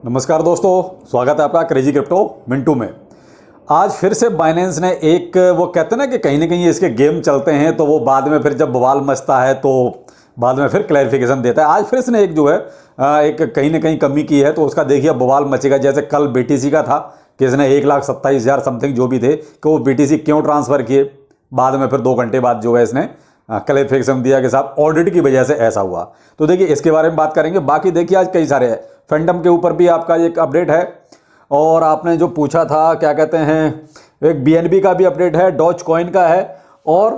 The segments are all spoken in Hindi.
नमस्कार दोस्तों, स्वागत है आपका क्रेजी क्रिप्टो मिंटू में। आज फिर से बाइनेंस ने एक वो कहते हैं ना कि कहीं ना कहीं इसके गेम चलते हैं तो वो बाद में फिर जब बवाल मचता है तो बाद में फिर क्लैरिफिकेशन देता है। आज फिर इसने एक जो है एक कहीं ना कहीं कमी की है तो उसका देखिए बवाल मचेगा। जैसे कल बीटीसी का था कि इसने 1,27,000 समथिंग जो भी थे कि वो बीटीसी क्यों ट्रांसफ़र किए, बाद में फिर 2 घंटे बाद जो है इसने क्लैरिफिकेशन दिया कि साहब ऑडिट की वजह से ऐसा हुआ। तो देखिए इसके बारे में बात करेंगे। बाकी देखिए आज कई सारे फैंटम के ऊपर भी आपका एक अपडेट है और आपने जो पूछा था क्या कहते हैं एक बीएनबी का भी अपडेट है, डॉज कॉइन का है और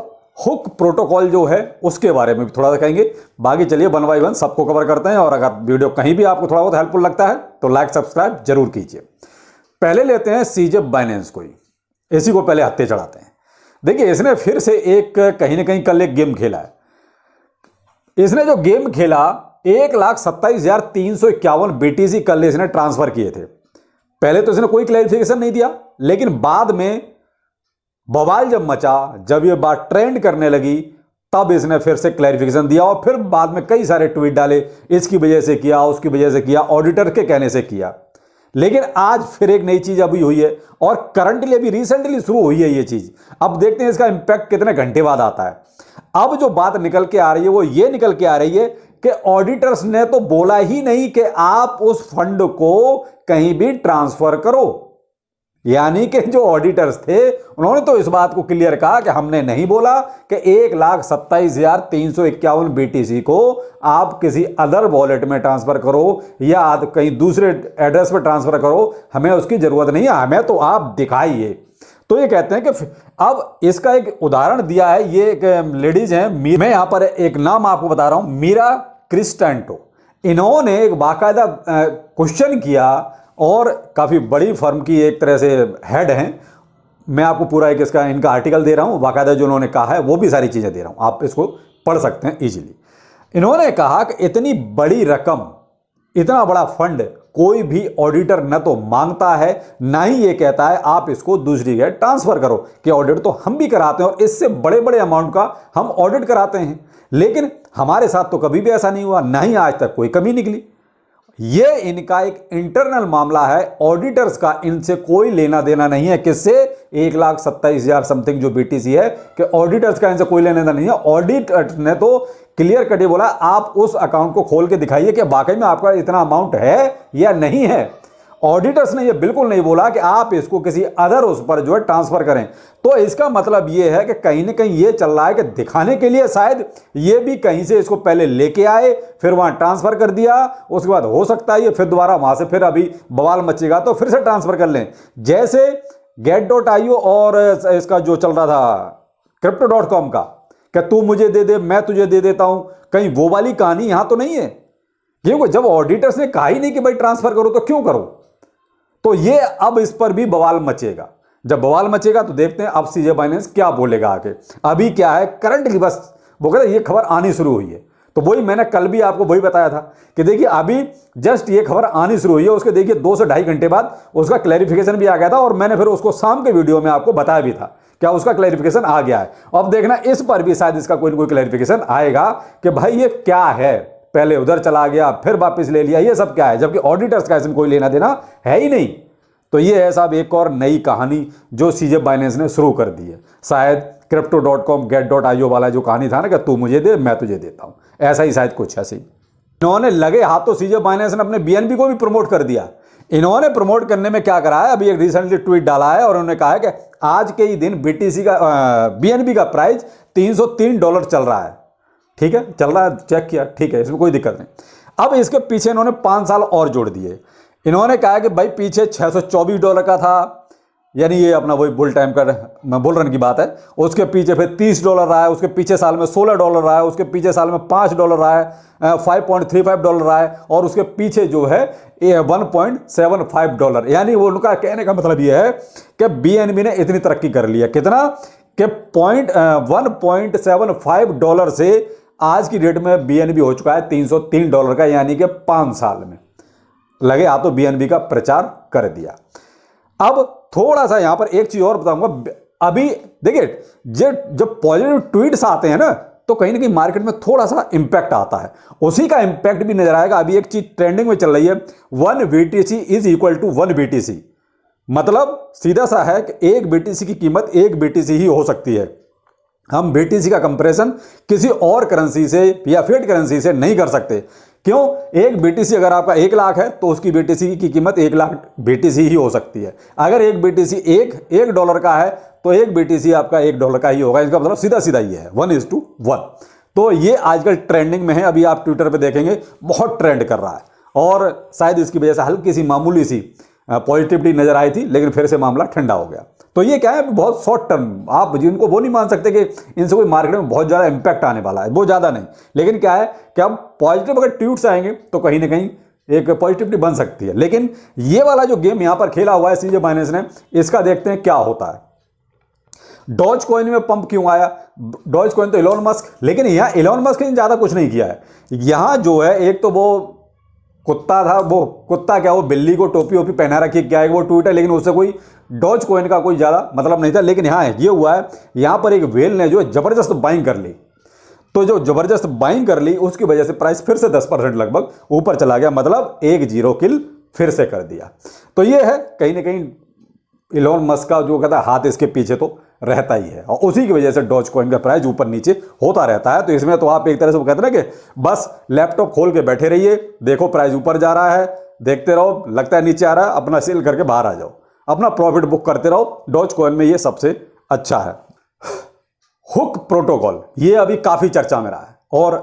हुक प्रोटोकॉल जो है उसके बारे में भी थोड़ा सा कहेंगे। बाकी चलिए वन बाय वन सबको कवर करते हैं और अगर वीडियो कहीं भी आपको थोड़ा बहुत हेल्पफुल लगता है तो लाइक सब्सक्राइब जरूर कीजिए। पहले लेते हैं सीजे बाइनेंस को ही, इसी को पहले हत्थे चढ़ाते हैं। देखिए इसने फिर से एक कहीं ना कहीं कल एक गेम खेला है। इसने जो गेम खेला 1,27,351 बीटीसी कल इसने ट्रांसफर किए थे। पहले तो इसने कोई क्लैरिफिकेशन नहीं दिया, लेकिन बाद में बवाल जब मचा, जब ये बात ट्रेंड करने लगी तब इसने फिर से क्लैरिफिकेशन दिया और फिर बाद में कई सारे ट्वीट डाले, इसकी वजह से किया, उसकी वजह से किया, ऑडिटर के कहने से किया। लेकिन आज फिर एक नई चीज अभी हुई है और करंटली अभी रिसेंटली शुरू हुई है ये चीज। अब देखते हैं इसका इंपैक्ट कितने घंटे बाद आता है। अब जो बात निकल के आ रही है वो ये निकल के आ रही है कि ऑडिटर्स ने तो बोला ही नहीं कि आप उस फंड को कहीं भी ट्रांसफर करो। यानी कि जो ऑडिटर्स थे उन्होंने तो इस बात को क्लियर कहा कि हमने नहीं बोला कि 1,27,351 बीटीसी को आप किसी अदर वॉलेट में ट्रांसफर करो या कहीं दूसरे एड्रेस पर ट्रांसफर करो, हमें उसकी जरूरत नहीं है, हमें तो आप दिखाइए। तो ये कहते हैं कि अब इसका एक उदाहरण दिया है। ये एक लेडीज हैं, मैं यहां पर एक नाम आपको बता रहा हूं, मीरा क्रिस्टेंटो। इन्होंने एक बाकायदा क्वेश्चन किया और काफ़ी बड़ी फर्म की एक तरह से हेड हैं। मैं आपको पूरा एक इसका इनका आर्टिकल दे रहा हूँ, बाकायदा जो उन्होंने कहा है वो भी सारी चीज़ें दे रहा हूँ, आप इसको पढ़ सकते हैं इजीली। इन्होंने कहा कि इतनी बड़ी रकम, इतना बड़ा फंड कोई भी ऑडिटर न तो मांगता है ना ही ये कहता है आप इसको दूसरी जगह ट्रांसफर करो, कि ऑडिट तो हम भी कराते हैं और इससे बड़े बड़े अमाउंट का हम ऑडिट कराते हैं। लेकिन हमारे साथ तो कभी भी ऐसा नहीं हुआ, ना ही आज तक कोई कमी निकली। ये इनका एक इंटरनल मामला है, ऑडिटर्स का इनसे कोई लेना देना नहीं है। किससे? 1,27,000 समथिंग जो बीटीसी है कि ऑडिटर्स का इनसे कोई लेना देना नहीं है। ऑडिटर ने तो क्लियर कट बोला आप उस अकाउंट को खोल के दिखाइए कि वाकई में आपका इतना अमाउंट है या नहीं है। ऑडिटर्स ने ये बिल्कुल नहीं बोला कि आप इसको किसी अदर उस पर जो है ट्रांसफर करें। तो इसका मतलब ये है कि कहीं ना कहीं ये चल रहा है कि दिखाने के लिए शायद ये भी कहीं से इसको पहले लेके आए, फिर वहां ट्रांसफर कर दिया, उसके बाद हो सकता है ये फिर दोबारा वहां से फिर अभी बवाल मचेगा तो फिर से ट्रांसफर कर लें। जैसे get.io और इसका जो चल रहा था crypto.com का कि तू मुझे दे दे मैं तुझे दे देता हूं, कहीं वो वाली कहानी यहां तो नहीं है। क्योंकि जब ऑडिटर्स ने कहा ही नहीं कि भाई ट्रांसफर करो तो क्यों करो। तो ये अब इस पर भी बवाल मचेगा। जब बवाल मचेगा तो देखते हैं अब सीजे बाइनेंस क्या बोलेगा आगे। अभी क्या है करंटली बस वो कहते हैं ये खबर आनी शुरू हुई है। तो वही मैंने कल भी आपको वही बताया था कि देखिए अभी जस्ट ये खबर आनी शुरू हुई है, उसके देखिए 2 से ढाई घंटे बाद उसका क्लैरिफिकेशन भी आ गया था और मैंने फिर उसको शाम के वीडियो में आपको बताया भी था क्या उसका क्लैरिफिकेशन आ गया है। अब देखना इस पर भी शायद इसका कोई ना कोई क्लैरिफिकेशन आएगा कि भाई ये क्या है, पहले उधर चला गया फिर वापस ले लिया, ये सब क्या है, जबकि ऑडिटर्स का इसमें कोई लेना देना है ही नहीं। तो ये है साहब एक और नई कहानी जो सीजे बाइनेंस ने शुरू कर दी है। शायद crypto.com get.io वाला जो कहानी था ना कि तू मुझे दे मैं तुझे देता हूं, ऐसा ही शायद कुछ ऐसे ही इन्होंने लगे हाथों सीजे बाइनेंस ने अपने बीएनबी को भी प्रमोट कर दिया। इन्होंने प्रमोट करने में क्या करा है, अभी एक रिसेंटली ट्वीट डाला है और उन्होंने कहा है कि आज के ही दिन बीटीसी का बीएनबी का प्राइस $303 चल रहा है। ठीक है, चल रहा है, चेक किया, ठीक है, इसमें कोई दिक्कत नहीं। अब इसके पीछे इन्होंने 5 साल और जोड़ दिए। इन्होंने कहा कि भाई पीछे $624 का था, यानी ये अपना वही बुल टाइम का बुल रन की बात है। उसके पीछे फिर $30 रहा है, उसके पीछे साल में $16 रहा है, उसके पीछे साल में $5 रहा है, $5.35 रहा है और उसके पीछे जो है $1.75। यानी वो उनका कहने का मतलब ये है कि बीएनबी ने इतनी तरक्की कर ली है। कितना कि $1.75 से आज की डेट में बीएनबी हो चुका है $303 का, यानी कि 5 साल में लगे हाथों बीएनबी का प्रचार कर दिया। अब थोड़ा सा यहां पर एक चीज और बताऊंगा। अभी देखिए जब पॉजिटिव ट्वीट्स आते हैं ना तो कहीं ना कहीं मार्केट में थोड़ा सा इंपैक्ट आता है। उसी का इंपैक्ट भी नजर आएगा। अभी एक चीज ट्रेंडिंग में चल रही है, 1 BTC is equal to 1 BTC। मतलब सीधा सा है कि 1 BTC की कीमत 1 BTC ही हो सकती है। हम BTC का कंपैरिजन किसी और करेंसी से या फिएट करेंसी से नहीं कर सकते। क्यों? 1 BTC अगर आपका 1 लाख है तो उसकी BTC की कीमत 1 लाख BTC ही हो सकती है। अगर 1 BTC एक डॉलर का है तो 1 BTC आपका $1 का ही होगा। इसका मतलब सीधा सीधा ये है 1:1। तो ये आजकल ट्रेंडिंग में है। अभी आप ट्विटर पे देखेंगे बहुत ट्रेंड कर रहा है और शायद इसकी वजह से हल्की सी मामूली सी पॉजिटिविटी नजर आई थी, लेकिन फिर से मामला ठंडा हो गया। तो ये क्या है, बहुत शॉर्ट टर्म, आप जिनको वो नहीं मान सकते कि इनसे कोई मार्केट में बहुत ज़्यादा इंपैक्ट आने वाला है, वो ज़्यादा नहीं। लेकिन क्या है कि अब पॉजिटिव अगर ट्वीट्स आएंगे तो कहीं ना कहीं एक पॉजिटिविटी बन सकती है। लेकिन ये वाला जो गेम यहाँ पर खेला हुआ है सीजे बाइनेंस ने, इसका देखते हैं क्या होता है। डॉज कॉइन में पंप क्यों आया? डॉज कॉइन तो इलॉन मस्क, लेकिन यहाँ इलॉन मस्क ने ज़्यादा कुछ नहीं किया है। यहाँ जो है एक तो वो कुत्ता था, वो कुत्ता क्या, वो बिल्ली को टोपी वोपी पहना रखी क्या है वो ट्वीट है, लेकिन उससे कोई डॉज कॉइन का कोई ज़्यादा मतलब नहीं था। लेकिन यहाँ ये हुआ है, यहाँ पर एक व्हेल ने जो है ज़बरदस्त बाइंग कर ली। तो जो ज़बरदस्त बाइंग कर ली उसकी वजह से प्राइस फिर से 10% लगभग ऊपर चला गया, मतलब 1-0 किल फिर से कर दिया। तो ये है कहीं ना कहीं इलॉन मस्क का जो कहता है हाथ इसके पीछे तो रहता ही है, और उसी की वजह से डॉज कॉइन का प्राइस ऊपर नीचे होता रहता है। तो इसमें तो आप एक तरह से वो कहते हैं ना कि बस लैपटॉप खोल के बैठे रहिए, देखो प्राइस ऊपर जा रहा है, देखते रहो, लगता है नीचे आ रहा है, अपना सेल करके बाहर आ जाओ, अपना प्रॉफिट बुक करते रहो। डॉज कॉइन में ये सबसे अच्छा है। हुक प्रोटोकॉल ये अभी काफी चर्चा में रहा है और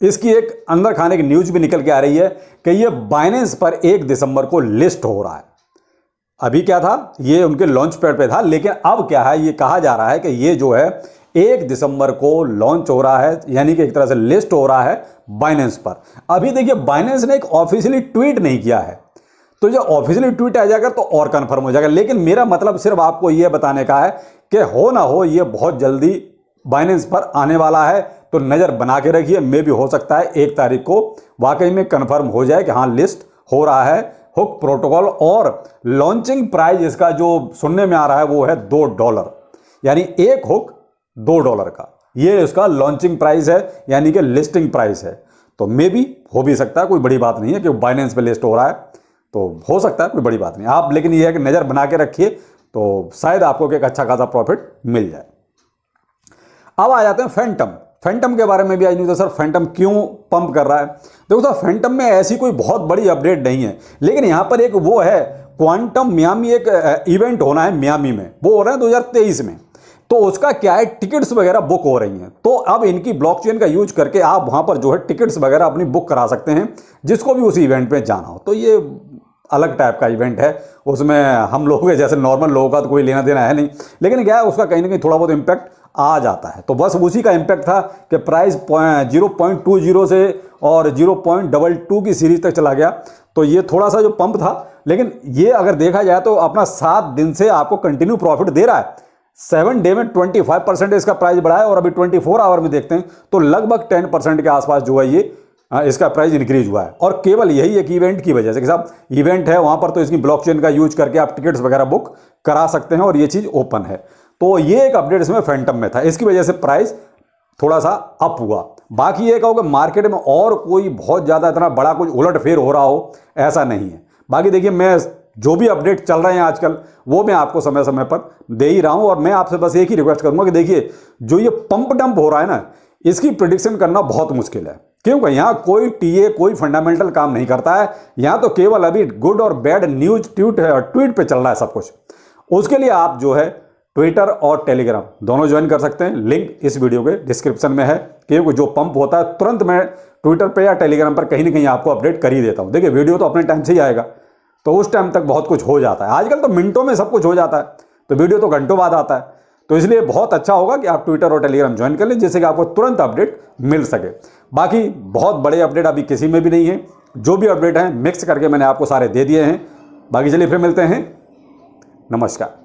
इसकी एक अंदर खाने की न्यूज भी निकल के आ रही है कि ये बाइनेंस पर 1 दिसंबर को लिस्ट हो रहा है। अभी क्या था, ये उनके लॉन्च पैड पे था, लेकिन अब क्या है, ये कहा जा रहा है कि ये जो है 1 दिसंबर को लॉन्च हो रहा है, यानी कि एक तरह से लिस्ट हो रहा है बाइनेंस पर। अभी देखिए बाइनेंस ने एक ऑफिशियली ट्वीट नहीं किया है, तो जब ऑफिशियली ट्वीट आ जाएगा तो और कंफर्म हो जाएगा। लेकिन मेरा मतलब सिर्फ आपको यह बताने का है कि हो ना हो ये बहुत जल्दी बाइनेंस पर आने वाला है, तो नजर बना के रखिए। मे भी हो सकता है 1 तारीख को वाकई में कंफर्म हो जाए कि हाँ लिस्ट हो रहा है हुक प्रोटोकॉल। और लॉन्चिंग प्राइस इसका जो सुनने में आ रहा है वो है $2, यानी एक हुक $2 का, ये इसका लॉन्चिंग प्राइस है, यानी कि लिस्टिंग प्राइस है। तो मे भी हो भी सकता है, कोई बड़ी बात नहीं है कि बाइनेंस पे लिस्ट हो रहा है, तो हो सकता है, कोई बड़ी बात नहीं आप, लेकिन ये है कि नज़र बना के रखिए, तो शायद आपको एक अच्छा खासा प्रॉफिट मिल जाए। अब आ जाते हैं फैंटम। फैंटम के बारे में भी आज नहीं, तो सर फैंटम क्यों पंप कर रहा है? देखो सर, फैंटम में ऐसी कोई बहुत बड़ी अपडेट नहीं है, लेकिन यहाँ पर एक वो है क्वांटम मियामी, एक इवेंट होना है मियामी में, वो हो रहा है 2023 में। तो उसका क्या है, टिकट्स वगैरह बुक हो रही हैं। तो अब इनकी ब्लॉकचेन का यूज करके आप वहाँ पर जो है टिकट्स वगैरह अपनी बुक करा सकते हैं, जिसको भी उस इवेंट में जाना हो। तो ये अलग टाइप का इवेंट है, उसमें हम लोगों के जैसे नॉर्मल लोगों का तो कोई लेना देना है नहीं, लेकिन क्या है उसका कहीं ना कहीं थोड़ा बहुत इम्पैक्ट आ जाता है। तो बस उसी का इम्पैक्ट था कि प्राइस 0.20 से और 0.22 की सीरीज तक चला गया। तो ये थोड़ा सा जो पंप था, लेकिन ये अगर देखा जाए तो अपना 7 दिन से आपको कंटिन्यू प्रॉफिट दे रहा है। 7 डे में 25% इसका प्राइस बढ़ा है, और अभी 24 आवर में देखते हैं तो लगभग 10% के आसपास जो है ये इसका प्राइस इंक्रीज हुआ है। और केवल यही एक इवेंट की वजह से कि साहब इवेंट है वहां पर, तो इसकी ब्लॉकचेन का यूज करके आप टिकट्स वगैरह बुक करा सकते हैं, और ये चीज ओपन है। तो ये एक अपडेट इसमें फैंटम में था, इसकी वजह से प्राइस थोड़ा सा अप हुआ। बाकी ये कहो कि मार्केट में और कोई बहुत ज्यादा इतना बड़ा कुछ उलट फेर हो रहा हो, ऐसा नहीं है। बाकी देखिए, मैं जो भी अपडेट चल रहे हैं आजकल वो मैं आपको समय समय पर दे ही रहा हूं, और मैं आपसे बस एक ही रिक्वेस्ट करूंगा कि देखिए जो ये पंप डंप हो रहा है ना, इसकी प्रिडिक्शन करना बहुत मुश्किल है, क्योंकि यहाँ कोई टीए कोई फंडामेंटल काम नहीं करता है। यहाँ तो केवल अभी गुड और बैड न्यूज ट्वीट पे चल रहा है सब कुछ। उसके लिए आप जो है ट्विटर और टेलीग्राम दोनों ज्वाइन कर सकते हैं, लिंक इस वीडियो के डिस्क्रिप्शन में है। क्योंकि जो पंप होता है तुरंत मैं ट्विटर पे या टेलीग्राम पर कहीं ना कहीं आपको अपडेट कर ही देता हूँ। देखिए वीडियो तो अपने टाइम से ही आएगा, तो उस टाइम तक बहुत कुछ हो जाता है। आजकल तो मिनटों में सब कुछ हो जाता है, तो वीडियो तो घंटों बाद आता है। तो इसलिए बहुत अच्छा होगा कि आप ट्विटर और टेलीग्राम ज्वाइन कर लें, जिससे कि आपको तुरंत अपडेट मिल सके। बाकी बहुत बड़े अपडेट अभी किसी में भी नहीं है, जो भी अपडेट हैं मिक्स करके मैंने आपको सारे दे दिए हैं। बाकी चलिए फिर मिलते हैं, नमस्कार।